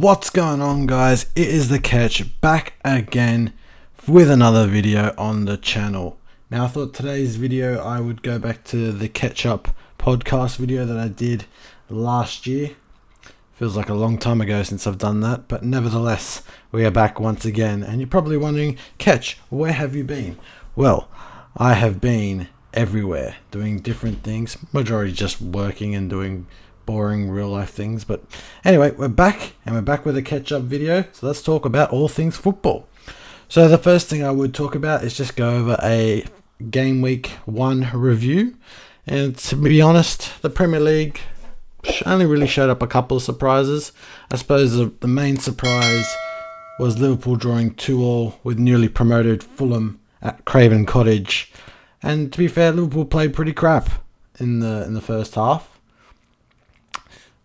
What's going on, guys? It is the Ketch back again with another video on the channel. Now I thought today's video I would go back to the KetchUP podcast video that I did last year. Feels like a long time ago since I've done that, but nevertheless we are back once again. And you're probably wondering, Ketch, where have you been? Well, I have been everywhere doing different things, majority just working and doing boring real life things. But anyway, we're back with a KetchUP video, so let's talk about all things football. So the first thing I would talk about is just go over a game week 1 review. And to be honest, the Premier League only really showed up a couple of surprises. I suppose the main surprise was Liverpool drawing 2-2 with newly promoted Fulham at Craven Cottage. And to be fair, Liverpool played pretty crap in the first half.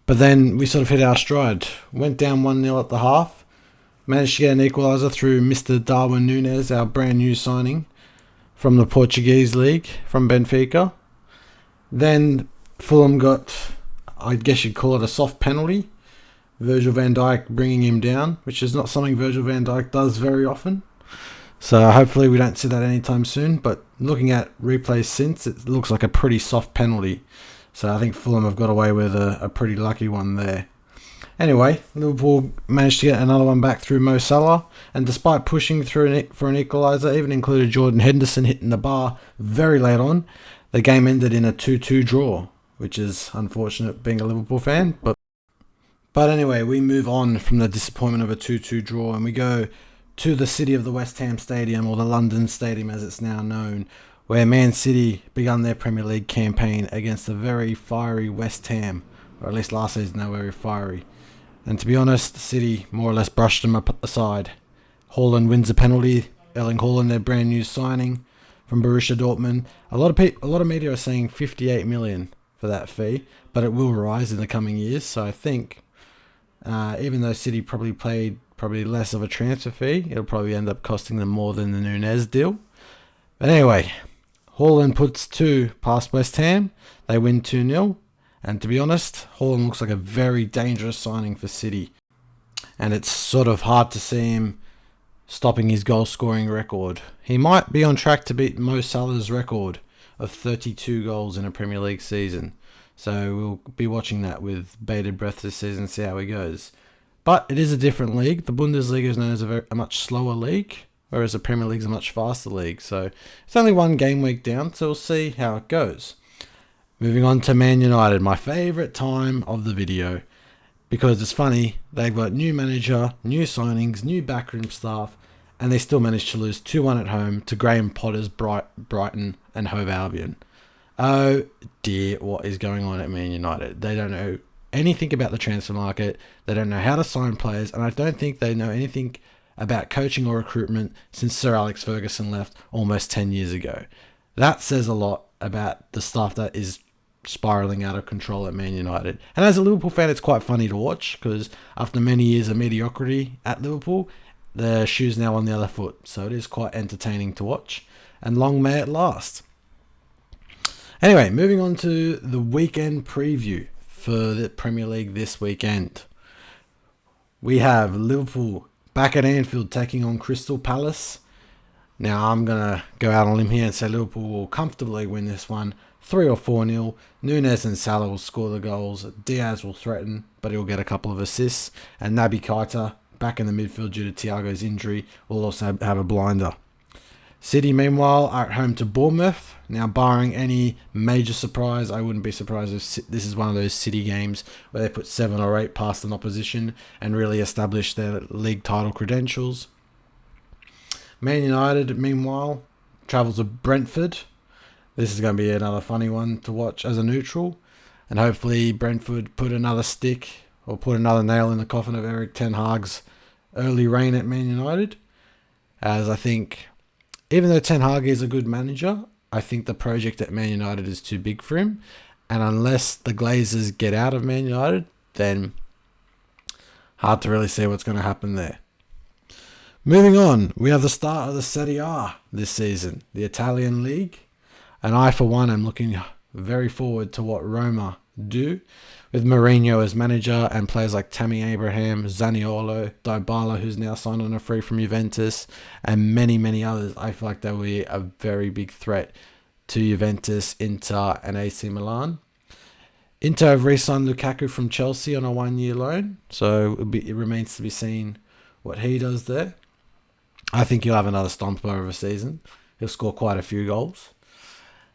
But then we sort of hit our stride. Went down 1-0 at the half. Managed to get an equaliser through Mr. Darwin Núñez, our brand new signing from the Portuguese league, from Benfica. Then Fulham got, I guess you'd call it a soft penalty. Virgil van Dijk bringing him down, which is not something Virgil van Dijk does very often. So hopefully we don't see that anytime soon. But looking at replays since, it looks like a pretty soft penalty. So I think Fulham have got away with a pretty lucky one there. Anyway, Liverpool managed to get another one back through Mo Salah. And despite pushing through for an equaliser, even included Jordan Henderson hitting the bar very late on, the game ended in a 2-2 draw, which is unfortunate being a Liverpool fan. But anyway, we move on from the disappointment of a 2-2 draw and we go to the city of the West Ham Stadium, or the London Stadium as it's now known, where Man City begun their Premier League campaign against a very fiery West Ham, or at least last season they were very fiery. And to be honest, City more or less brushed them up aside. Haaland wins a penalty. Erling Haaland, their brand new signing from Borussia Dortmund. A lot of media are saying 58 million for that fee, but it will rise in the coming years. So I think even though City probably paid less of a transfer fee, it'll probably end up costing them more than the Núñez deal. But anyway, Haaland puts 2 past West Ham. They win 2-0. And to be honest, Haaland looks like a very dangerous signing for City. And it's sort of hard to see him stopping his goal scoring record. He might be on track to beat Mo Salah's record of 32 goals in a Premier League season. So we'll be watching that with bated breath this season, see how he goes. But it is a different league. The Bundesliga is known as a much slower league, whereas the Premier League is a much faster league. So it's only 1 game week down, so we'll see how it goes. Moving on to Man United, my favourite time of the video, because it's funny, they've got new manager, new signings, new backroom staff, and they still managed to lose 2-1 at home to Graham Potter's Brighton and Hove Albion. Oh dear, what is going on at Man United? They don't know anything about the transfer market, they don't know how to sign players, and I don't think they know anything about coaching or recruitment since Sir Alex Ferguson left almost 10 years ago. That says a lot about the stuff that is spiraling out of control at Man United. And as a Liverpool fan, it's quite funny to watch, because after many years of mediocrity at Liverpool, the shoe's now on the other foot. So it is quite entertaining to watch, and long may it last. Anyway, moving on to the weekend preview for the Premier League this weekend. We have Liverpool back at Anfield taking on Crystal Palace. Now I'm going to go out on a limb here and say Liverpool will comfortably win this one 3 or 4-0. Núñez and Salah will score the goals. Diaz will threaten, but he'll get a couple of assists. And Naby Keita, back in the midfield due to Thiago's injury, will also have a blinder. City, meanwhile, are at home to Bournemouth. Now, barring any major surprise, I wouldn't be surprised if this is one of those City games where they put 7 or 8 past an opposition and really establish their league title credentials. Man United, meanwhile, travels to Brentford. This is going to be another funny one to watch as a neutral. And hopefully Brentford put another stick or put another nail in the coffin of Erik ten Hag's early reign at Man United. As I think, even though Ten Hag is a good manager, I think the project at Man United is too big for him. And unless the Glazers get out of Man United, then hard to really see what's going to happen there. Moving on, we have the start of the Serie A this season, the Italian league. And I, for one, am looking very forward to what Roma do. With Mourinho as manager and players like Tammy Abraham, Zaniolo, Dybala, who's now signed on a free from Juventus, and many, many others, I feel like they will be a very big threat to Juventus, Inter, and AC Milan. Inter have re-signed Lukaku from Chelsea on a 1-year loan, so it remains to be seen what he does there. I think he'll have another stomper of a season. He'll score quite a few goals.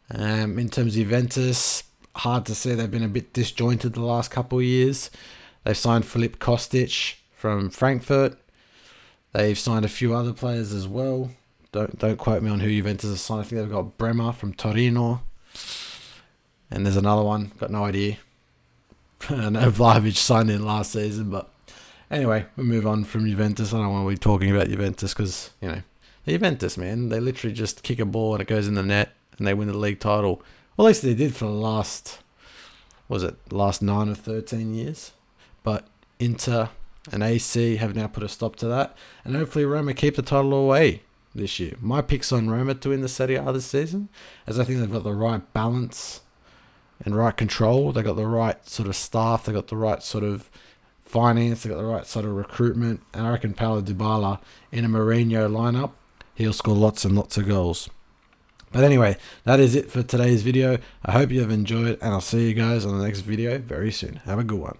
In terms of Juventus, hard to say. They've been a bit disjointed the last couple of years. They've signed Filip Kostic from Frankfurt. They've signed a few other players as well. Don't quote me on who Juventus has signed. I think they've got Bremer from Torino. And there's another one. Got no idea. I know Vlahovic signed in last season, but anyway, we'll move on from Juventus. I don't want to be talking about Juventus because, the Juventus, man, they literally just kick a ball and it goes in the net and they win the league title. Well, at least they did for the last 9 or 13 years. But Inter and AC have now put a stop to that. And hopefully Roma keep the title away this year. My pick's on Roma to win the Serie A this season, as I think they've got the right balance and right control. They've got the right sort of staff. They've got the right sort of finance. They've got the right sort of recruitment. And I reckon Paulo Dybala in a Mourinho lineup, he'll score lots and lots of goals. But anyway, that is it for today's video. I hope you have enjoyed, and I'll see you guys on the next video very soon. Have a good one.